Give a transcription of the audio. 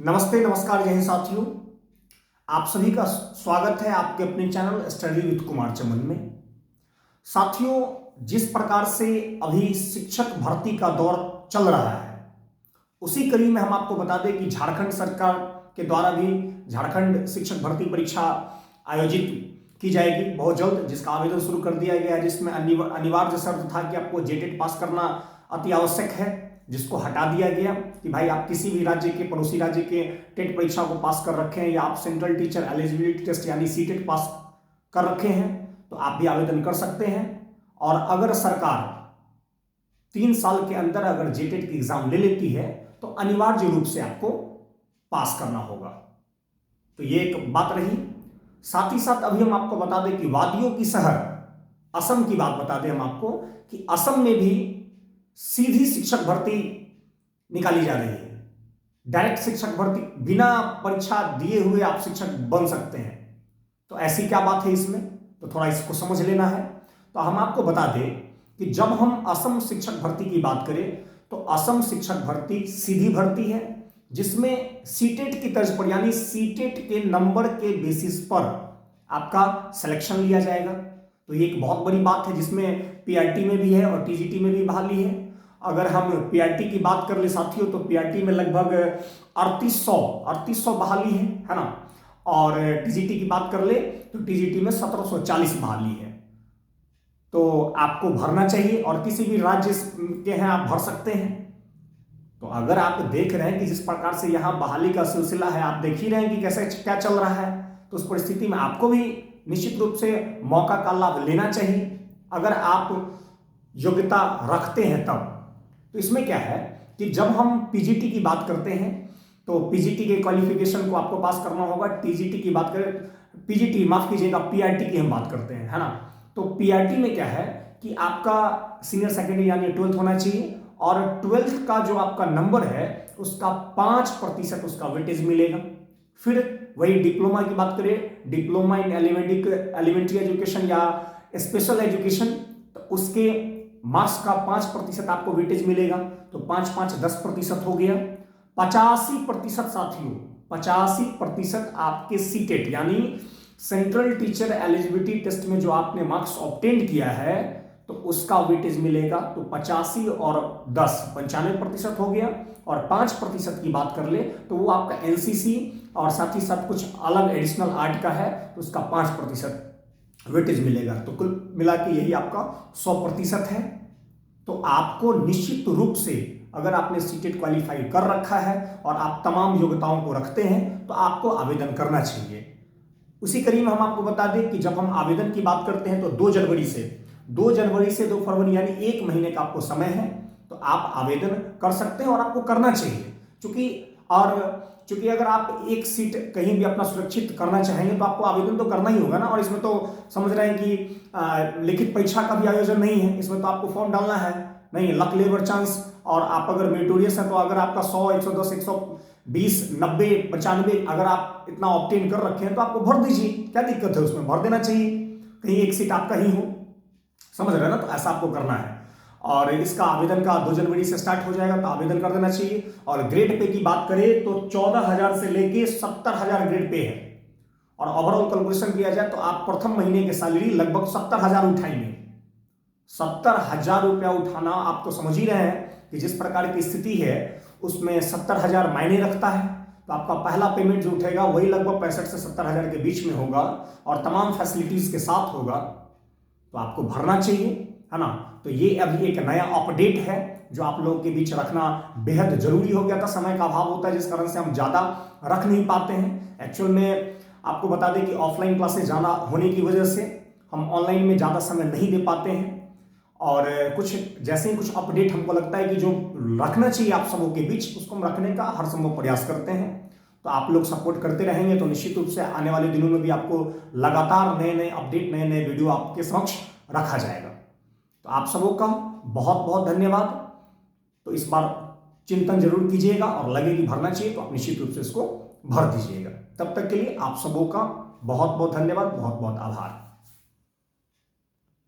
नमस्ते नमस्कार जय हिंद साथियों। आप सभी का स्वागत है आपके अपने चैनल स्टडी विद कुमार चमन में। साथियों, जिस प्रकार से अभी शिक्षक भर्ती का दौर चल रहा है उसी कड़ी में हम आपको बता दें कि झारखंड सरकार के द्वारा भी झारखंड शिक्षक भर्ती परीक्षा आयोजित की जाएगी बहुत जल्द, जिसका आवेदन शुरू कर दिया गया है, जिसमें अनिवार्य शर्त था कि आपको जेटेट पास करना अति आवश्यक है, जिसको हटा दिया गया कि भाई आप किसी भी राज्य के पड़ोसी राज्य के टेट परीक्षा को पास कर रखे हैं या आप सेंट्रल टीचर एलिजिबिलिटी टेस्ट यानी सीटेट पास कर रखे हैं तो आप भी आवेदन कर सकते हैं। और अगर सरकार 3 साल के अंदर अगर जेटेट की एग्जाम ले लेती है तो अनिवार्य रूप से आपको पास करना होगा। तो ये एक बात रही। साथ ही साथ अभी हम आपको बता दें कि वादियों की शहर असम की बात बता दें हम आपको कि असम में भी सीधी शिक्षक भर्ती निकाली जा रही है। डायरेक्ट शिक्षक भर्ती, बिना परीक्षा दिए हुए आप शिक्षक बन सकते हैं। तो ऐसी क्या बात है इसमें, तो थोड़ा इसको समझ लेना है। तो हम आपको बता दें कि जब हम असम शिक्षक भर्ती की बात करें तो असम शिक्षक भर्ती सीधी भर्ती है, जिसमें सीटेट की तर्ज पर यानी सीटेट के नंबर के बेसिस पर आपका सिलेक्शन लिया जाएगा। तो ये एक बहुत बड़ी बात है, जिसमें पीआरटी में भी है और टीजीटी में भी बहाली है। अगर हम पीआरटी की बात कर ले साथियों तो पीआरटी में लगभग 3800 बहाली है ना, और टीजीटी की बात कर ले तो टीजीटी में 1740 बहाली है। तो आपको भरना चाहिए और किसी भी राज्य के हैं आप भर सकते हैं। तो अगर आप देख रहे हैं कि जिस प्रकार से यहाँ बहाली का सिलसिला है, आप देख ही रहे हैं कि कैसे क्या चल रहा है, तो उस परिस्थिति में आपको भी निश्चित रूप से मौका का लाभ लेना चाहिए अगर आप योग्यता रखते हैं तब। तो इसमें क्या है कि जब हम पीजीटी की बात करते हैं तो पीजीटी के क्वालिफिकेशन को आपको पास करना होगा। टीजीटी की बात करें, पीजीटी माफ कीजिएगा, पीआरटी की हम बात करते हैं, है ना। तो पीआरटी में क्या है कि आपका सीनियर सेकेंडरी यानी 12th होना चाहिए और 12th का जो आपका नंबर है उसका 5% उसका वेटेज मिलेगा। फिर वही डिप्लोमा की बात करें, डिप्लोमा इन एलिमेंट्री एजुकेशन या स्पेशल एजुकेशन, तो उसके मार्क्स का 5% आपको वेटेज मिलेगा। तो 5 10% हो गया। 85% साथियों, 85% आपके सीटेट यानी सेंट्रल टीचर एलिजिबिलिटी टेस्ट में जो आपने मार्क्स ऑब्टेन किया है तो उसका वेटेज मिलेगा। तो 85 और 10 95% हो गया। और 5% की बात कर ले तो वो आपका एनसीसी और साथ ही साथ कुछ अलग एडिशनल आर्ट का है तो उसका 5% वेटेज मिलेगा। तो कुल मिला के यही आपका 100% है। तो आपको निश्चित रूप से अगर आपने सीटेट क्वालिफाई कर रखा है और आप तमाम योग्यताओं को रखते हैं तो आपको आवेदन करना चाहिए। उसी कड़ी में हम आपको बता दें कि जब हम आवेदन की बात करते हैं तो 2 जनवरी से 2 फरवरी यानी 1 महीने का आपको समय है। तो आप आवेदन कर सकते हैं और आपको करना चाहिए, चूंकि अगर आप एक सीट कहीं भी अपना सुरक्षित करना चाहेंगे तो आपको आवेदन तो करना ही होगा ना। और इसमें तो समझ रहे हैं कि लिखित परीक्षा का भी आयोजन नहीं है, इसमें तो आपको फॉर्म डालना है, नहीं लक लेबर चांस। और आप अगर मेरिटोरियस है तो अगर आपका 100 110 120 90 95 अगर आप इतना ऑब्टेन कर रखे हैं तो आपको भर दीजिए, क्या दिक्कत है उसमें, भर देना चाहिए, कहीं एक सीट आपका ही हो, समझ रहे हैं ना। तो ऐसा आपको करना है और इसका आवेदन का 2 जनवरी से स्टार्ट हो जाएगा, तो आवेदन कर देना चाहिए। और ग्रेड पे की बात करें तो 14,000 से लेके 70,000 ग्रेड पे है। और ओवरऑल कैलकुलेशन किया जाए तो आप प्रथम महीने की सैलरी लगभग 70,000 उठाएंगे। 70,000 रुपया उठाना आप तो समझ ही रहे हैं कि जिस प्रकार की स्थिति है उसमें 70,000 मायने रखता है। तो आपका पहला पेमेंट जो उठेगा वही लगभग 65 से 70,000 के बीच में होगा और तमाम फैसिलिटीज के साथ होगा। तो आपको भरना चाहिए, है ना। तो ये अभी एक नया अपडेट है जो आप लोगों के बीच रखना बेहद जरूरी हो गया था। समय का अभाव होता है जिस कारण से हम ज्यादा रख नहीं पाते हैं। एक्चुअल में आपको बता दें कि ऑफलाइन क्लासेस ज्यादा होने की वजह से हम ऑनलाइन में ज्यादा समय नहीं दे पाते हैं। और कुछ जैसे ही कुछ अपडेट हमको लगता है कि जो रखना चाहिए आप सबों के बीच उसको हम रखने का हर संभव प्रयास करते हैं। तो आप लोग सपोर्ट करते रहेंगे तो निश्चित रूप से आने वाले दिनों में भी आपको लगातार नए नए अपडेट, नए नए वीडियो आपके समक्ष रखा जाएगा। तो आप सबों का बहुत बहुत धन्यवाद। तो इस बार चिंतन जरूर कीजिएगा और लगे कि भरना चाहिए तो आप निश्चित रूप से इसको भर दीजिएगा। तब तक के लिए आप सबों का बहुत बहुत धन्यवाद, बहुत बहुत आभार।